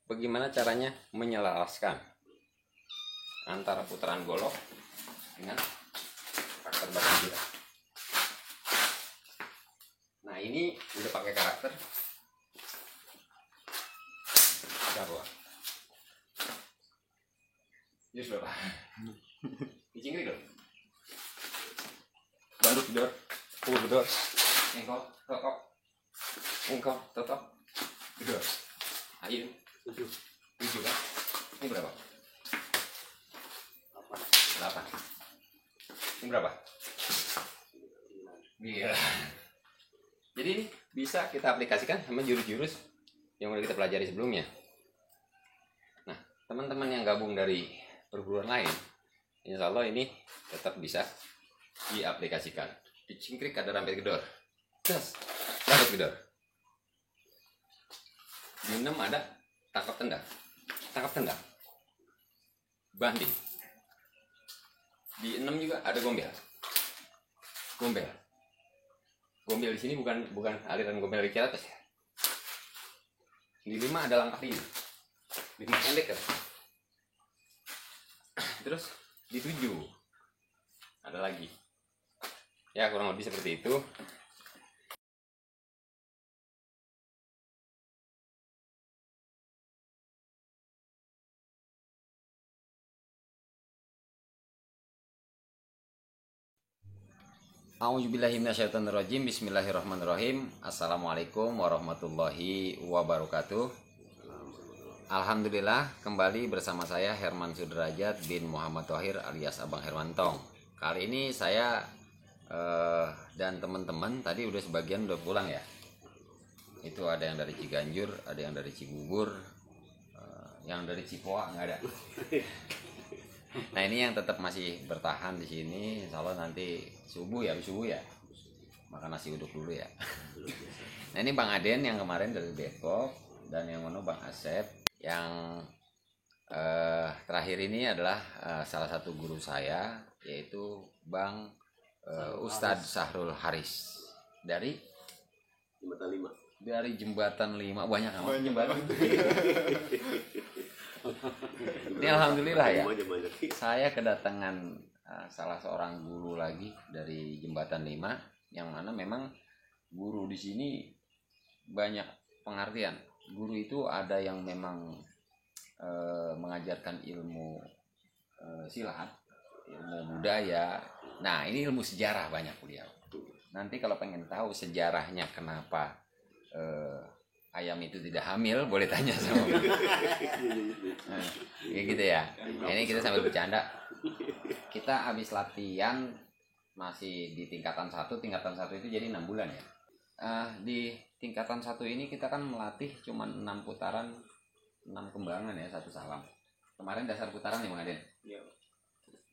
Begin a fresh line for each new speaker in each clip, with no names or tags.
bagaimana caranya menyelaraskan antara putaran golok dengan karakter batang kita. Nah, ini udah pakai karakter Jawa. Yes, berapa? Dicingkrik dong. Bandut gedor, gedor. Engkau, totok, gedor. Ayo, 7 kan? Ini berapa? 8. Ini berapa? Iya. Jadi ini bisa kita aplikasikan sama jurus-jurus yang udah kita pelajari sebelumnya. Nah, teman-teman yang gabung dari perguruan lain, insya Allah ini tetap bisa diaplikasikan. Dicingkrik ada rampet gedor. Terus, rampet gedor. Di 6 ada tangkap tendang. Tangkap tendang. Banding. Di 6 juga ada gombel. Gombel. Gombel di sini bukan aliran gombel dari atas ya. Di 5 ada langkah ini. 5 pendek kan. Terus di 7 ada lagi. Ya, kurang lebih seperti itu. A'udzubillahiminasyaitonirrajim. Bismillahirrahmanirrahim. Assalamualaikum warahmatullahi wabarakatuh. Alhamdulillah, kembali bersama saya Herman Sudrajat bin Muhammad Thohir alias Abang Hermantong. Kali ini saya dan teman-teman tadi udah sebagian udah pulang ya. Itu ada yang dari Ciganjur, ada yang dari Cibubur, yang dari Cipoa nggak ada. Nah, ini yang tetap masih bertahan di sini. Insya Allah nanti subuh ya, makan nasi uduk dulu ya. Nah, ini Bang Aden yang kemarin dari Depok, dan yang mana Bang Asep yang terakhir ini adalah salah satu guru saya, yaitu Bang Ustadz Sahrul Haris dari
Jembatan 5.
Dari Jembatan 5. Banyak amat jembatan. Ini alhamdulillah ya, saya kedatangan salah seorang guru lagi dari Jembatan 5, yang mana memang guru di sini banyak pengertian. Guru itu ada yang memang mengajarkan ilmu silat, ilmu budaya. Nah, ini ilmu sejarah banyak beliau. Nanti kalau pengen tahu sejarahnya kenapa ayam itu tidak hamil, boleh tanya sama nah, kayak gitu ya. Ini kita sambil bercanda. Kita habis latihan masih di tingkatan 1. Tingkatan 1 itu jadi 6 bulan ya. Di tingkatan 1 ini kita kan melatih cuma 6 putaran, 6 kembangan ya, 1 salam. Kemarin dasar putaran ya Bang Aden? Iya.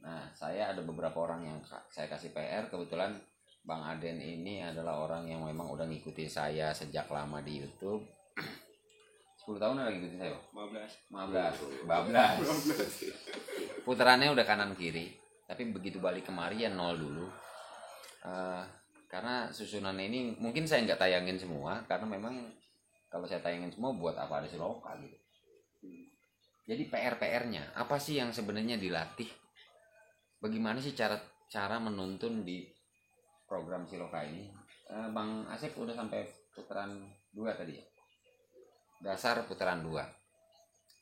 Nah, saya ada beberapa orang yang saya kasih PR. Kebetulan Bang Aden ini adalah orang yang memang udah ngikutin saya sejak lama di YouTube. 10 tahun udah ngikutin saya, 15. Putarannya udah kanan kiri, tapi begitu balik kemari ya 0 dulu. Karena susunannya ini mungkin saya nggak tayangin semua, karena memang kalau saya tayangin semua buat apa ada siloka gitu. Jadi PR-nya apa sih yang sebenarnya dilatih? Bagaimana sih cara menuntun di program siloka ini? Bang Asep udah sampai putaran 2 tadi ya? Dasar putaran 2.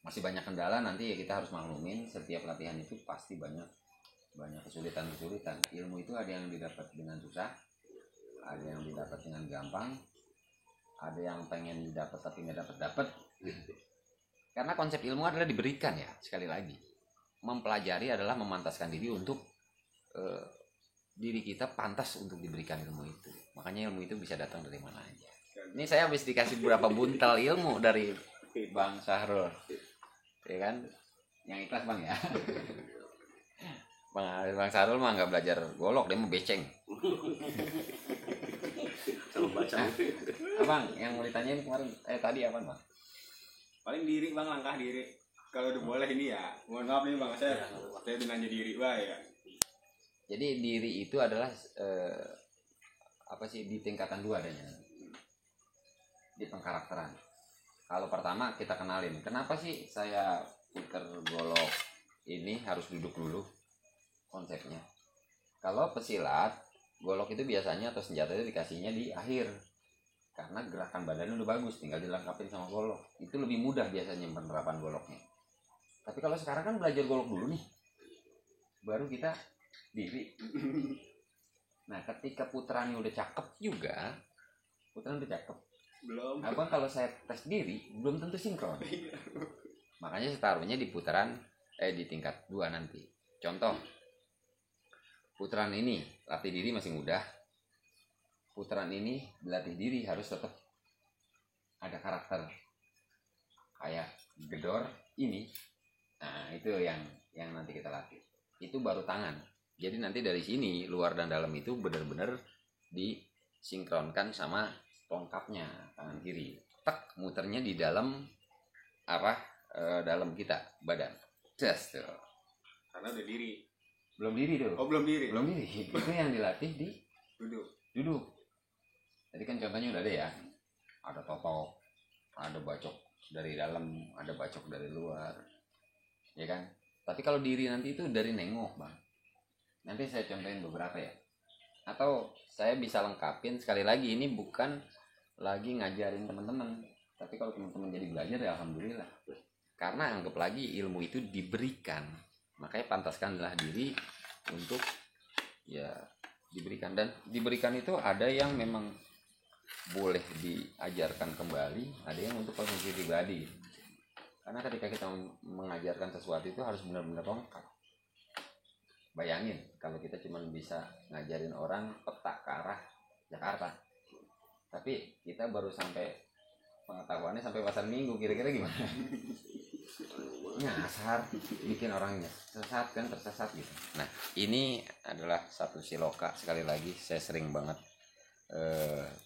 Masih banyak kendala, nanti ya kita harus maklumin. Setiap latihan itu pasti banyak kesulitan. Ilmu itu ada yang didapat dengan susah, ada yang didapat dengan gampang, ada yang pengen didapat tapi nggak dapat. Karena konsep ilmu adalah diberikan ya, sekali lagi. Mempelajari adalah memantaskan diri untuk diri kita pantas untuk diberikan ilmu itu. Makanya ilmu itu bisa datang dari mana aja. Ini saya habis dikasih beberapa buntal ilmu dari Bang Sahrul, ya kan? Yang ikhlas Bang ya. Bang Sahrul mah nggak belajar golok, dia mau beceng.
Sama baca.
Abang, yang mau ditanyain kemarin tadi apa Bang?
Paling diri Bang, langkah diri. Kalau udah boleh ini ya, mohon maaf nih Bang, saya udah nanya diri ya.
Jadi diri itu adalah apa sih, di tingkatan 2 adanya, di pengkarakteran. Kalau pertama kita kenalin, kenapa sih saya puter golok ini harus duduk dulu konsepnya. Kalau pesilat, golok itu biasanya atau senjata itu dikasihnya di akhir. Karena gerakan badannya udah bagus, tinggal dilengkapin sama golok. Itu lebih mudah biasanya penerapan goloknya. Tapi kalau sekarang kan belajar golok dulu nih. Baru kita diri. Nah, ketika putarannya udah cakep juga, putaran udah cakep.
Belum.
Abang kalau saya tes diri belum tentu sinkron. Makanya saya taruhnya di putaran di tingkat 2 nanti. Contoh, putaran ini latih diri masih mudah. Putaran ini dilatih diri harus tetap ada karakter kayak gedor ini. Nah, itu yang nanti kita latih. Itu baru tangan. Jadi nanti dari sini luar dan dalam itu benar-benar disinkronkan sama tongkapnya tangan kiri. Tek, muternya di dalam arah dalam kita badan. Just tuh.
Karena udah diri.
Belum diri tuh.
Oh, belum diri.
Belum diri. Itu yang dilatih di duduk. Tadi kan contohnya udah ada ya. Ada totok, ada bacok dari dalam, ada bacok dari luar. Ya kan? Tapi kalau diri nanti itu dari nengok, Bang. Nanti saya contohin beberapa ya. Atau saya bisa lengkapin sekali lagi, ini bukan lagi ngajarin teman-teman. Tapi kalau teman-teman jadi belajar ya alhamdulillah. Karena anggap lagi ilmu itu diberikan. Makanya pantaskanlah diri untuk ya diberikan. Dan diberikan itu ada yang memang boleh diajarkan kembali, ada yang untuk konsumsi pribadi. Karena ketika kita mengajarkan sesuatu itu harus benar-benar lengkap. Bayangin kalau kita cuma bisa ngajarin orang peta ke arah Jakarta, tapi kita baru sampai pengetahuannya sampai pasar Minggu, kira-kira gimana? Nyasar, bikin orangnya sesat kan, tersesat gitu. Nah, ini adalah satu siloka. Sekali lagi saya sering banget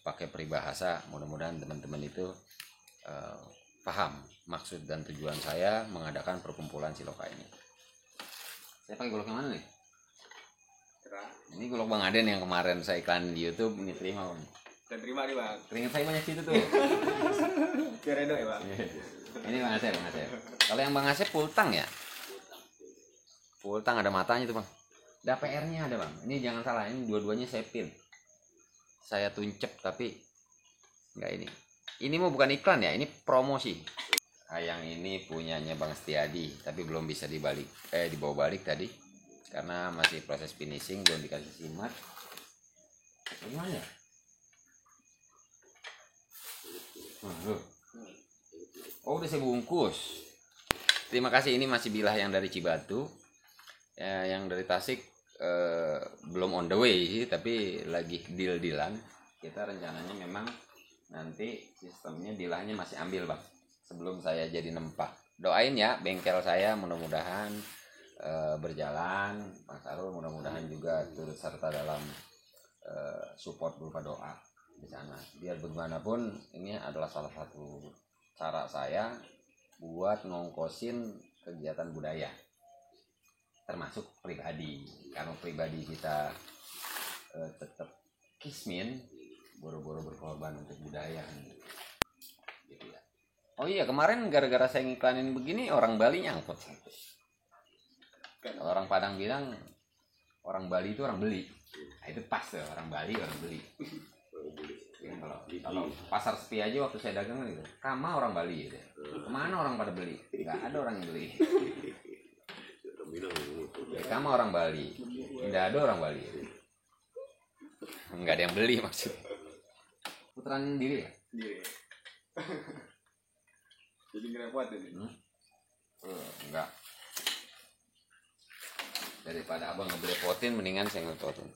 pakai peribahasa. Mudah-mudahan teman-teman itu paham maksud dan tujuan saya mengadakan perkumpulan siloka ini. Saya pakai golok yang mana nih? Ini golok Bang Aden yang kemarin saya iklan di YouTube. Ini terima Bang.
Dan terima nih Bang.
Keringat saya banyak situ tuh.
Biar edo ya Bang.
Ini Bang Asep, Bang Asep. Kalau yang Bang Asep pultang ya? Pultang ada matanya tuh Bang. Ada PR-nya ada Bang. Ini jangan salah, ini dua-duanya saya pin. Saya tuncep tapi enggak ini. Ini mau bukan iklan ya, ini promosi. Yang ini punyanya Bang Setiadi, tapi belum bisa dibawa balik tadi karena masih proses finishing, belum dikasih simat. Gimana ya? Oh, udah saya bungkus. Terima kasih, ini masih bilah yang dari Cibatu. Ya, yang dari Tasik belum on the way sih, tapi lagi deal-dealan. Kita rencananya memang nanti sistemnya dilahnya masih ambil Bang, sebelum saya jadi nempak. Doain ya bengkel saya, mudah-mudahan berjalan. Mas Arul mudah-mudahan juga turut serta dalam support berupa doa di sana. Biar bagaimanapun ini adalah salah satu cara saya buat ngongkosin kegiatan budaya, termasuk pribadi. Karena pribadi kita tetap kismin, boro-boro berkorban untuk budaya gitu ya. Oh iya, kemarin gara-gara saya ngiklanin begini orang Bali nyangkut. Orang Padang bilang orang Bali itu orang beli. Nah, itu pas tuh, orang Bali orang beli. Ya, kalau pasar sepi aja waktu saya dagang gitu, kama orang Bali gitu. Kemana orang pada beli? Nggak ada orang yang beli. Ya, kama orang Bali, nggak ada orang Bali. Nggak ada yang beli maksudnya. Putaran diri ya?
Diri. Jadi ngerepotin ini.
Enggak. Daripada abang ngebelepotin, mendingan saya ngerepotin.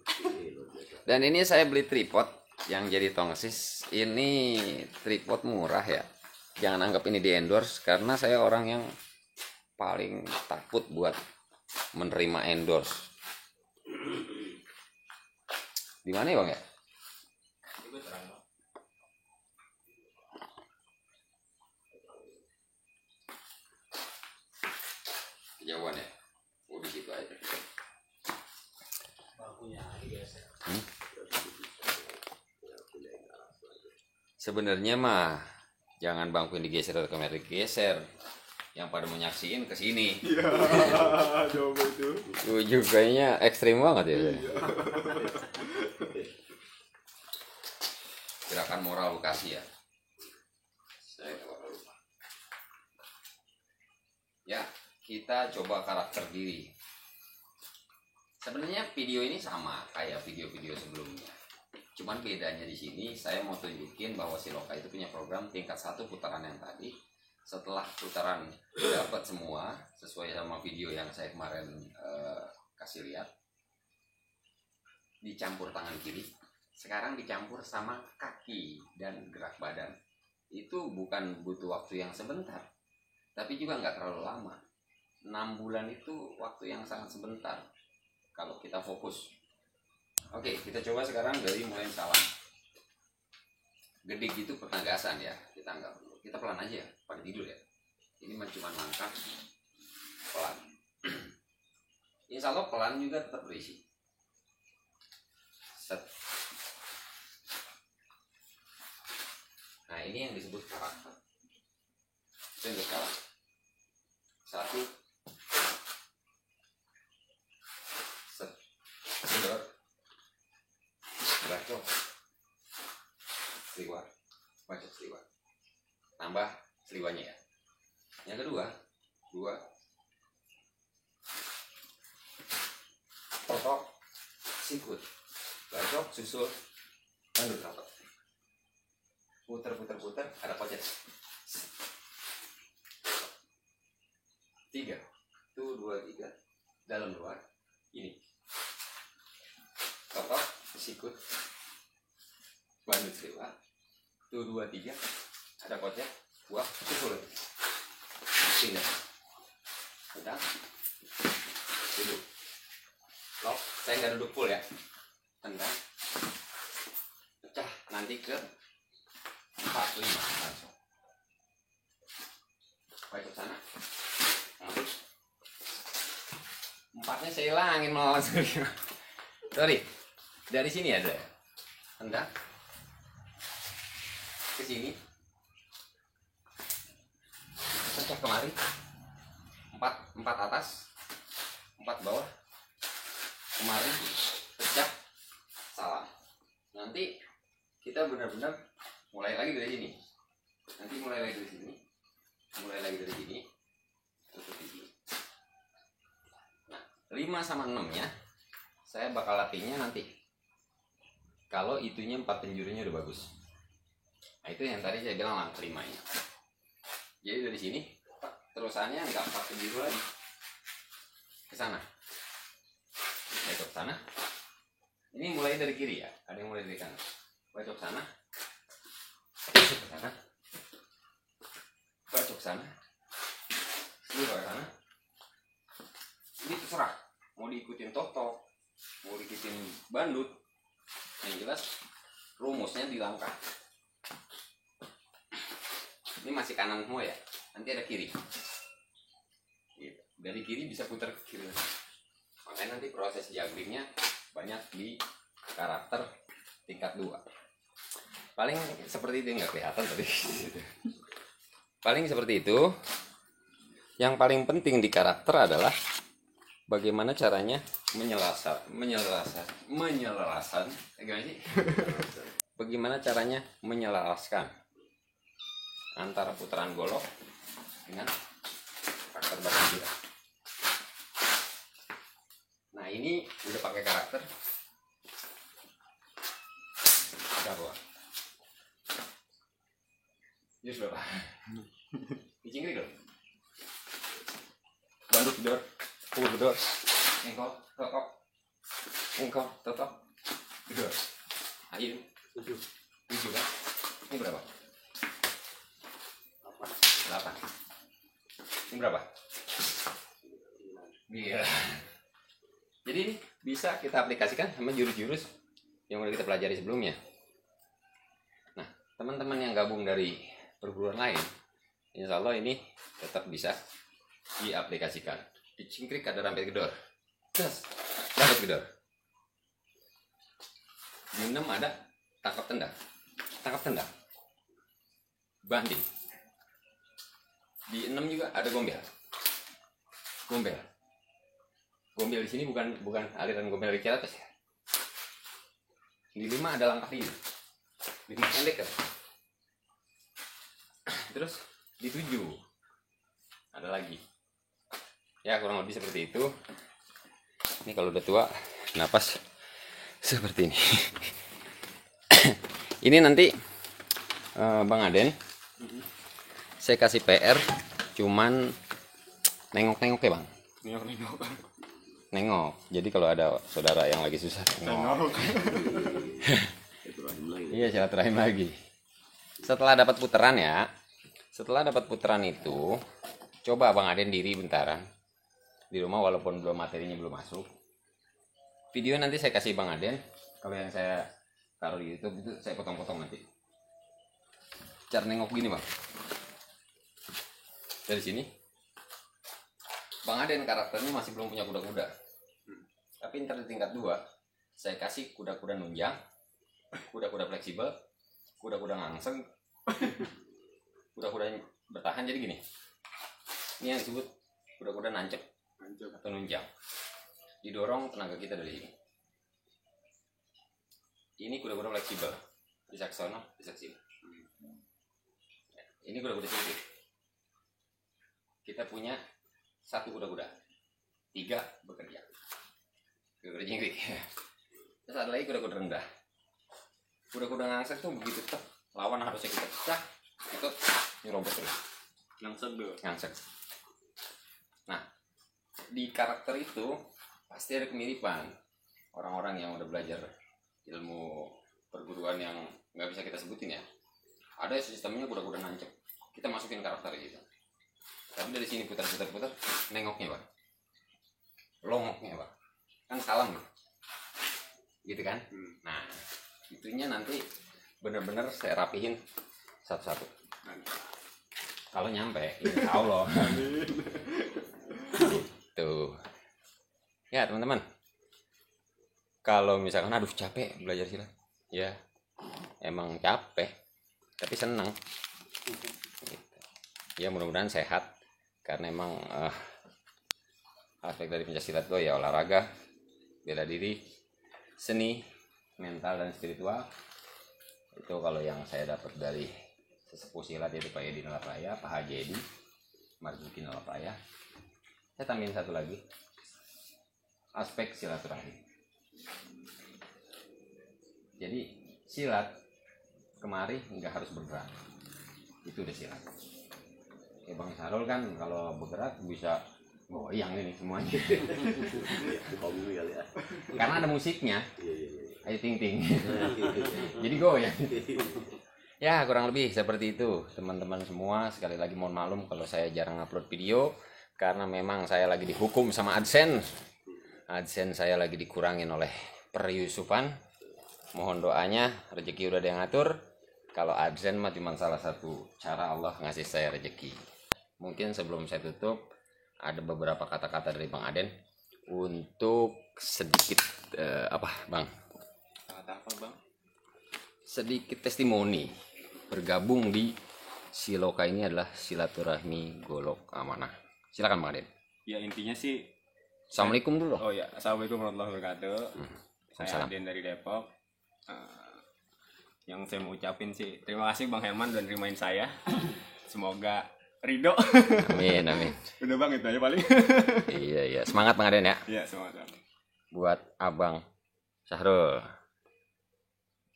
Dan ini saya beli tripod yang jadi tongsis. Ini tripod murah ya. Jangan anggap ini di endorse, karena saya orang yang paling takut buat menerima endorse. Di mana ya Bang ya? Kejauhan ya? Oh, di situ aja. Sebenarnya mah Jangan bangku yang digeser atau kamera digeser. Yang pada mau nyaksiin ke sini.
Iya, coba itu.
Tujuh kayaknya ekstrim banget ya. Gerakan moral Bekasi ya. Saya nggak lupa. Ya, kita coba karakter diri. Sebenarnya video ini sama kayak video-video sebelumnya. Cuman bedanya di sini saya mau tunjukin bahwa Siloka itu punya program tingkat 1 putaran yang tadi. Setelah putaran dapat semua sesuai sama video yang saya kemarin kasih lihat, dicampur tangan kiri, sekarang dicampur sama kaki dan gerak badan. Itu bukan butuh waktu yang sebentar, tapi juga nggak terlalu lama. 6 bulan itu waktu yang sangat sebentar kalau kita fokus. Oke, kita coba sekarang dari mulai salam. Gede gitu pernagasan ya, kita nggak perlu. Kita pelan aja, pada tidur ya. Ini cuma langkah pelan. Insya Allah pelan juga tetap berisi. Set. Nah ini yang disebut karakter. Itu yang sekarang. 1. Set. Tidur. Bacok. Seliwar. Bacok seliwar. Tambah seliwanya ya. Yang kedua, 2. Totok, sikut, bacok, susul, lanjut totok. Puter, ada pocet. 3. 1, 2, 3. Dalam luar. Ini. Totok, sikut, lanjut seliwar. 1, 2, 3. Ada kocek, buah, susul, pindah, udah, duduk, lock, saya nggak duduk full ya, tendang, pecah, nanti ke 4, 5, langsung, baik ke sana, ngambil, 4-nya saya hilangin melawan sorry, dari sini ada, tendang, ke sini. Pecah kemari 4 atas 4 bawah kemari pecah salam. Nanti kita benar-benar mulai lagi dari sini, mulai lagi dari sini tutup di sini. Nah 5 sama 6 nya saya bakal latihnya nanti kalau itunya 4 penjurunya udah bagus. Nah itu yang tadi saya bilang langkah 5 nya. Jadi dari sini terusannya nggak 4 penjuru lagi ke sana, ke sana. Ini mulai dari kiri ya, ada yang mulai dari kanan. Bacok sana, ke sana, bacok sana, ini ke sana. Ini terserah mau diikutin toto, mau diikutin bandut. Yang jelas rumusnya di langkah. Ini masih kanan semua ya, nanti ada kiri. Dari kiri bisa putar ke kiri. Makanya nanti proses jugglingnya banyak di karakter tingkat 2. Paling seperti itu, nggak kelihatan tadi. Paling seperti itu. Yang paling penting di karakter adalah bagaimana caranya menyelarasan. Gimana sih? Bagaimana caranya menyelaraskan antara putaran golok dengan karakter badan kita. Nah ini udah pakai karakter. Ada apa? Jus berapa? Dicingkrik dong. Bandut gedor, pukul gedor, engkol, totok, gedor. Ayo, 7 kan? Ini berapa? 8. Ini berapa? Iya. Jadi ini bisa kita aplikasikan sama jurus-jurus yang udah kita pelajari sebelumnya. Nah, teman-teman yang gabung dari perguruan lain, insya Allah ini tetap bisa diaplikasikan. Dicingkrik ada rampet gedor. Terus, rampet gedor. Di 6 ada tangkap tendang. banding. Di 6 juga ada gombel. Gombel di sini bukan aliran gombel dari Ciratas ya. Di 5 ada langkah ini. 5 pendek kan. Terus di 7 ada lagi. Ya kurang lebih seperti itu. Ini kalau udah tua napas seperti ini. Ini nanti Bang Aden, saya kasih PR, cuman nengok-nengok ya Bang. Nengok. Jadi kalau ada saudara yang lagi susah, nengok. Iya, silaturahim lagi. Setelah dapat putaran ya, setelah dapat putaran itu, coba Bang Aden diri bentaran di rumah walaupun belum materinya belum masuk. Video nanti saya kasih Bang Aden. Kalau yang saya taruh di YouTube itu saya potong-potong nanti. Cara nengok gini Bang. Dari sini Bang Aden karakternya masih belum punya kuda-kuda. Tapi ntar di tingkat 2 saya kasih kuda-kuda nunjang, kuda-kuda fleksibel, kuda-kuda ngangseng, kuda-kuda bertahan. Jadi gini, ini yang disebut kuda-kuda nancep atau nunjang. Didorong tenaga kita dari sini. Ini kuda-kuda fleksibel, bisa ke sono, bisa ke sini. Ini kuda-kuda sini. Kita punya 1 kuda-kuda, 3 bekerja. Kuda-kuda jingkrik. Terus ada lagi kuda-kuda rendah. Kuda-kuda ngangsek tuh begitu tetap lawan harusnya kita pecah, itu nyerobot terus. Ngangsek. Nah, di karakter itu pasti ada kemiripan. Orang-orang yang udah belajar ilmu perguruan yang nggak bisa kita sebutin ya. Ada sistemnya kuda-kuda nancep. Kita masukin karakter gitu. Tapi dari sini putar-putar, nengoknya Bang. Longoknya Bang. Kan salam gitu kan. Nah, itunya nanti bener-bener saya rapihin satu-satu. Kalau nyampe, insya Allah. Tuh. Ya teman-teman. Kalau misalkan aduh capek belajar silat. Ya, emang capek. Tapi senang. Ya mudah-mudahan sehat. Karena emang aspek dari pencaksilat itu ya olahraga, bela diri, seni, mental dan spiritual. Itu kalau yang saya dapat dari sesepuh silat yaitu Pak Edi Nalapraya, Pak Haji Edi Marzuki Nalapraya. Saya tambahin satu lagi, aspek silaturahmi. Jadi silat kemari nggak harus bergerak, itu udah silat. Kayak Bang Sarul kan kalau bergerak bisa goyang ini semuanya. Karena ada musiknya. Ayo ting ting. Jadi goyang. Ya kurang lebih seperti itu teman-teman semua. Sekali lagi mohon maklum kalau saya jarang upload video karena memang saya lagi dihukum sama AdSense. AdSense saya lagi dikurangin oleh Per-Yusupan. Mohon doanya, rezeki udah ada yang ngatur. Kalau AdSense mah cuma salah satu cara Allah ngasih saya rezeki. Mungkin sebelum saya tutup ada beberapa kata-kata dari Bang Aden untuk sedikit Bang?
Kata apa Bang?
Sedikit testimoni bergabung di Siloka ini adalah silaturahmi golok amanah. Silakan Bang Aden.
Ya intinya sih.
Assalamualaikum dulu.
Oh ya, assalamualaikum warahmatullahi wabarakatuh. Saya
Salam.
Aden dari Depok. Yang saya mau ucapin sih terima kasih Bang Herman udah nerimain saya. Semoga ridho.
Amin amin.
Udah Bang itu aja paling.
Iya semangat Bang Aden ya.
Iya semangat.
Buat Abang Syahrul.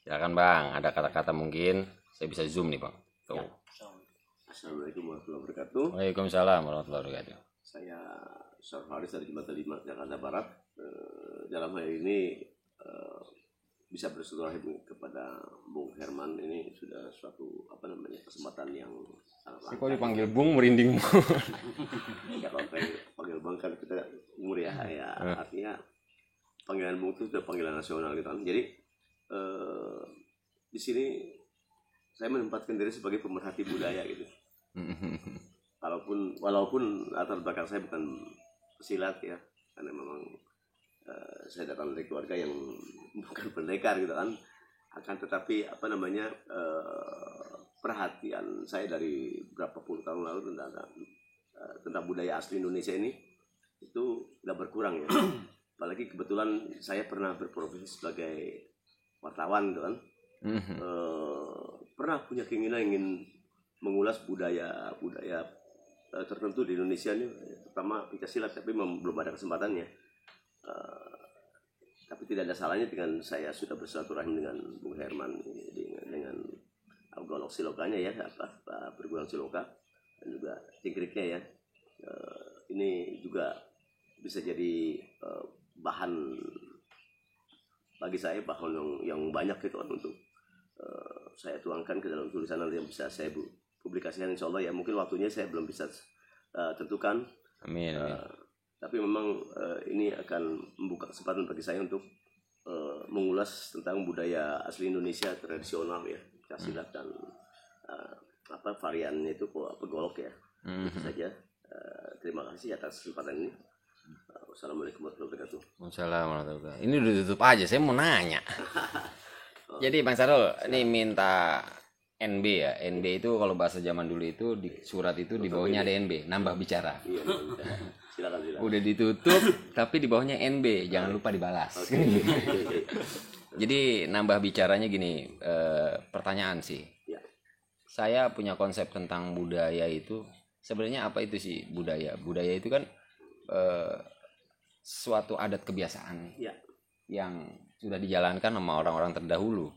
Silakan Bang, ada kata-kata mungkin saya bisa zoom nih Bang. Tuh. Ya.
Assalamualaikum warahmatullahi wabarakatuh.
Waalaikumsalam warahmatullahi wabarakatuh.
Saya Syahrul Haris dari Jembatan 5 Jakarta Barat. Dalam hal ini bisa bersilaturahmi kepada Bung Herman ini sudah suatu kesempatan yang sangat langka.
Kok dipanggil Bung merinding?
Ya kalau panggil Bang kan kita umur ya, artinya panggilan Bung itu sudah panggilan nasional gitu kan. Jadi di sini saya menempatkan diri sebagai pemerhati budaya gitu. Walaupun latar belakang saya bukan pesilat ya, karena memang saya datang dari keluarga yang bukan pendekar gitu kan. Akan tetapi perhatian saya dari berapa puluh tahun lalu tentang budaya asli Indonesia ini itu nggak berkurang ya. Apalagi kebetulan saya pernah berprofesi sebagai wartawan gitu kan. Pernah punya keinginan ingin mengulas budaya tertentu di Indonesia ini, terutama pencaksilat, tapi belum ada kesempatannya. Tapi tidak ada salahnya dengan saya sudah bersilaturahim dengan Bung Herman, dengan Golok Silokanya ya, perguruan Siloka, dan juga Tingkriknya ya. Ini juga bisa jadi bahan bagi saya, bahan yang banyak gitu kan, untuk saya tuangkan ke dalam tulisan yang bisa saya publikasikan insya Allah ya. Mungkin waktunya saya belum bisa tentukan.
Amin.
Tapi memang ini akan membuka kesempatan bagi saya untuk mengulas tentang budaya asli Indonesia tradisional ya, pencaksilat dan variannya itu golok ya. Itu saja. Terima kasih atas kesempatan ini. Wassalamualaikum warahmatullahi wabarakatuh.
Waalaikumsalam warahmatullahi wabarakatuh. Ini udah tutup aja, saya mau nanya. Jadi Bang Sarul, ini minta NB ya. NB itu kalau bahasa zaman dulu itu di surat itu di bawahnya ada NB, nambah bicara.
Iya, silakan.
Udah ditutup tapi di bawahnya NB, jangan lupa dibalas. Jadi nambah bicaranya gini, pertanyaan sih.
Ya.
Saya punya konsep tentang budaya itu, sebenarnya apa itu sih budaya? Budaya itu kan suatu adat kebiasaan
Ya.
yang sudah dijalankan sama orang-orang terdahulu.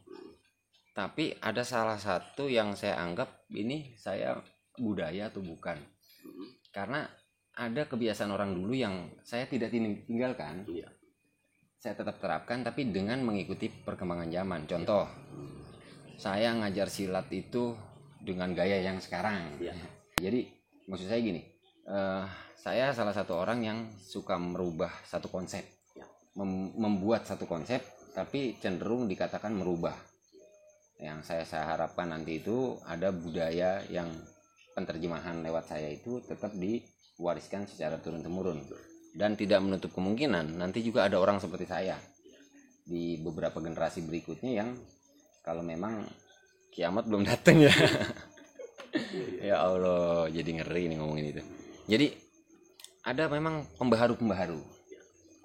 Tapi ada salah satu yang saya anggap ini saya budaya atau bukan. Karena ada kebiasaan orang dulu yang saya tidak tinggalkan.
Ya.
Saya tetap terapkan tapi dengan mengikuti perkembangan zaman. Contoh, saya ngajar silat itu dengan gaya yang sekarang.
Ya.
Jadi maksud saya gini, saya salah satu orang yang suka merubah satu konsep. Membuat satu konsep tapi cenderung dikatakan merubah. Yang saya harapkan nanti itu ada budaya yang penterjemahan lewat saya itu tetap diwariskan secara turun-temurun, dan tidak menutup kemungkinan nanti juga ada orang seperti saya di beberapa generasi berikutnya yang kalau memang kiamat belum datang ya. Ya Allah, jadi ngeri nih ngomongin itu. Jadi ada memang pembaharu,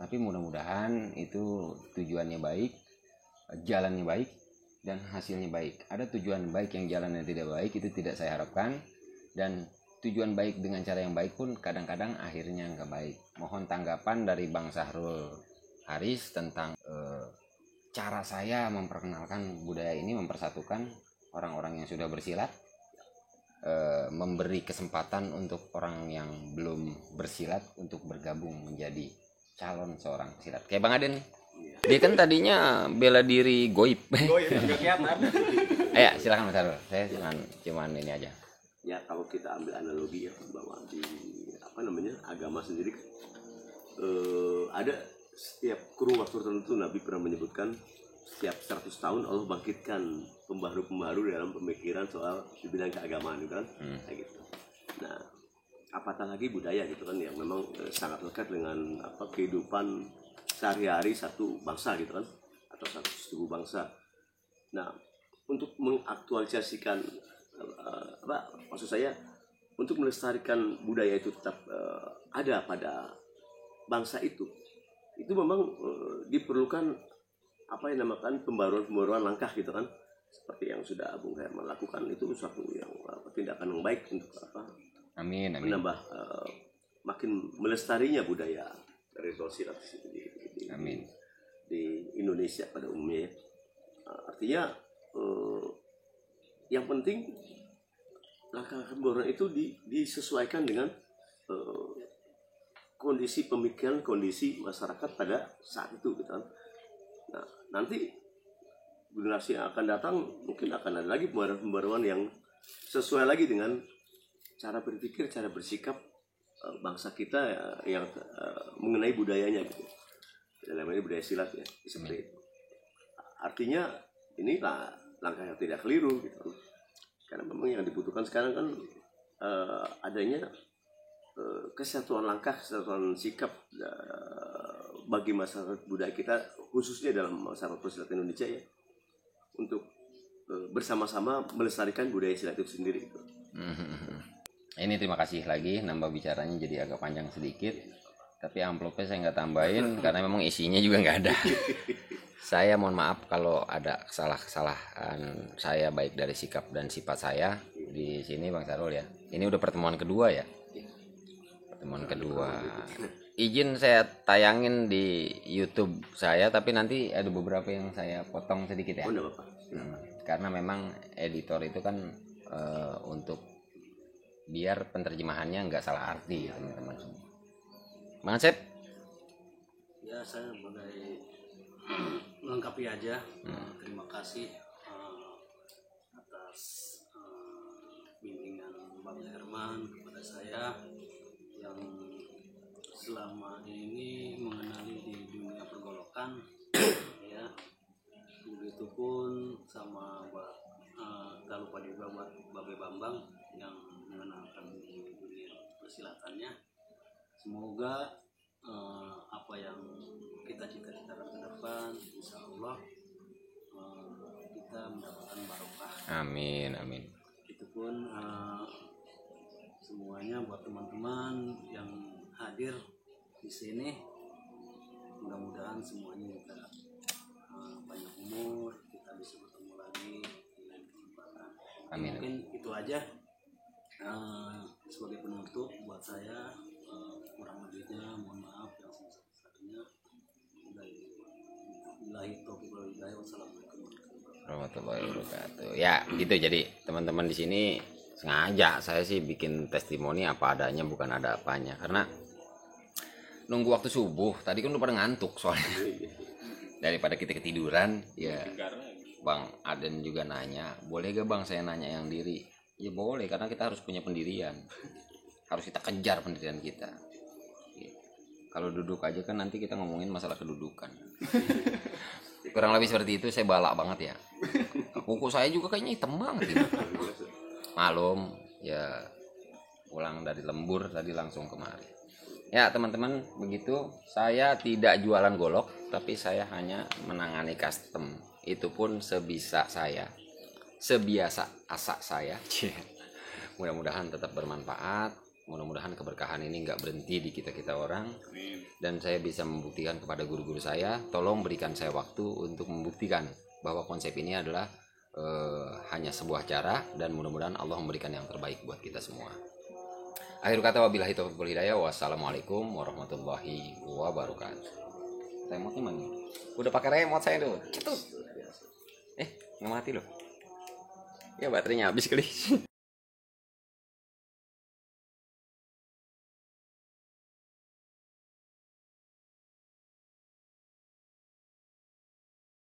tapi mudah-mudahan itu tujuannya baik, jalannya baik, dan hasilnya baik. Ada tujuan baik yang jalannya tidak baik, itu tidak saya harapkan. Dan tujuan baik dengan cara yang baik pun kadang-kadang akhirnya nggak baik. Mohon tanggapan dari Bang Sahrul Haris tentang cara saya memperkenalkan budaya ini, mempersatukan orang-orang yang sudah bersilat, memberi kesempatan untuk orang yang belum bersilat untuk bergabung menjadi calon seorang silat. Kayak Bang Aden nih. Dia kan tadinya bela diri goib.
Goib nggak kelihatan.
Ayo silakan Mas Sarul. Saya cuman ini aja.
Ya, kalau kita ambil analogi ya, bahwa di agama sendiri ada setiap kurun waktu tertentu Nabi pernah menyebutkan setiap 100 tahun Allah bangkitkan pembaharu-pembaharu dalam pemikiran soal di bidang keagamaan gitu kan. Kayak gitu. Nah, apatah lagi budaya gitu kan, yang memang sangat lekat dengan kehidupan sehari-hari satu bangsa gitu kan, atau satu suku bangsa. Nah, untuk mengaktualisasikan maksud saya untuk melestarikan budaya itu tetap ada pada bangsa itu memang diperlukan pembaruan langkah gitu kan, seperti yang sudah Bung Herman lakukan. Itu suatu yang tindakan yang baik untuk
Amin.
menambah makin melestarinya budaya dari silat di Indonesia pada umumnya ya. Artinya yang penting langkah pembaruan itu disesuaikan dengan kondisi pemikiran, kondisi masyarakat pada saat itu gitu kan. Nah, nanti generasi yang akan datang mungkin akan ada lagi pembaruan yang sesuai lagi dengan cara berpikir, cara bersikap bangsa kita yang mengenai budayanya gitu. Dalam ini budaya silat ya, seperti itu. Artinya ini langkah yang tidak keliru gitu. Karena memang yang dibutuhkan sekarang kan adanya kesatuan langkah, kesatuan sikap bagi masyarakat budaya kita, khususnya dalam masyarakat silat Indonesia ya. untuk bersama-sama melestarikan budaya silat itu sendiri.
Ini terima kasih lagi, nambah bicaranya jadi agak panjang sedikit, tapi amplopnya saya nggak tambahin karena memang isinya juga nggak ada. Saya mohon maaf kalau ada kesalahan saya baik dari sikap dan sifat saya di sini Bang Sarul ya. Ini udah pertemuan kedua ya. Pertemuan kedua. Izin saya tayangin di YouTube saya, tapi nanti ada beberapa yang saya potong sedikit ya.
Oh, enggak apa-apa.
Karena memang editor itu kan untuk biar penerjemahannya nggak salah arti teman-teman semua. Bang Asep?
Ya, saya sebagai melengkapi aja. Terima kasih atas bimbingan Bang Herman kepada saya yang selama ini mengenali di dunia pergolokan. Ya, begitupun sama tak lupa juga buat Babe Bambang yang mengenalkan di dunia persilatannya. Semoga apa yang kita cita-citakan ke depan, insya Allah kita mendapatkan barokah.
Amin, amin.
Itupun semuanya buat teman-teman yang hadir di sini, mudah-mudahan semuanya kita banyak umur, kita bisa bertemu lagi di lain kesempatan.
Amin.
Mungkin itu aja sebagai penutup buat saya. Kurang lebihnya mohon maaf yang sebesar-besarnya. Billahi taufiq wal hidayah. Wassalamualaikum
Warahmatullahi wabarakatuh. Ya, gitu. Jadi teman-teman di sini sengaja saya sih bikin testimoni apa adanya, bukan ada apanya. Karena nunggu waktu subuh, tadi kan udah pada ngantuk soalnya. Daripada kita ketiduran, ya Bang Aden juga nanya, boleh gak Bang saya nanya yang diri? Ya boleh, karena kita harus punya pendirian. Harus kita kejar pendirian kita. Kalau duduk aja kan nanti kita ngomongin masalah kedudukan. Kurang lebih seperti itu. Saya balak banget ya. Kuku saya juga kayaknya hitam banget gitu. Malum ya, pulang dari lembur tadi langsung kemari. Ya teman-teman, begitu. Saya tidak jualan golok, tapi saya hanya menangani custom. Itu pun sebisa saya, sebiasa asa saya. Mudah-mudahan tetap bermanfaat. Mudah-mudahan keberkahan ini nggak berhenti di kita-kita orang. Dan saya bisa membuktikan kepada guru-guru saya, tolong berikan saya waktu untuk membuktikan bahwa konsep ini adalah hanya sebuah cara, dan mudah-mudahan Allah memberikan yang terbaik buat kita semua. Akhir kata, wabillahi taufiq wal hidayah. Wassalamualaikum warahmatullahi wabarakatuh. Remote mana? Udah pakai remote saya tuh. Cetut. Nggak mati loh. Ya baterainya habis kali.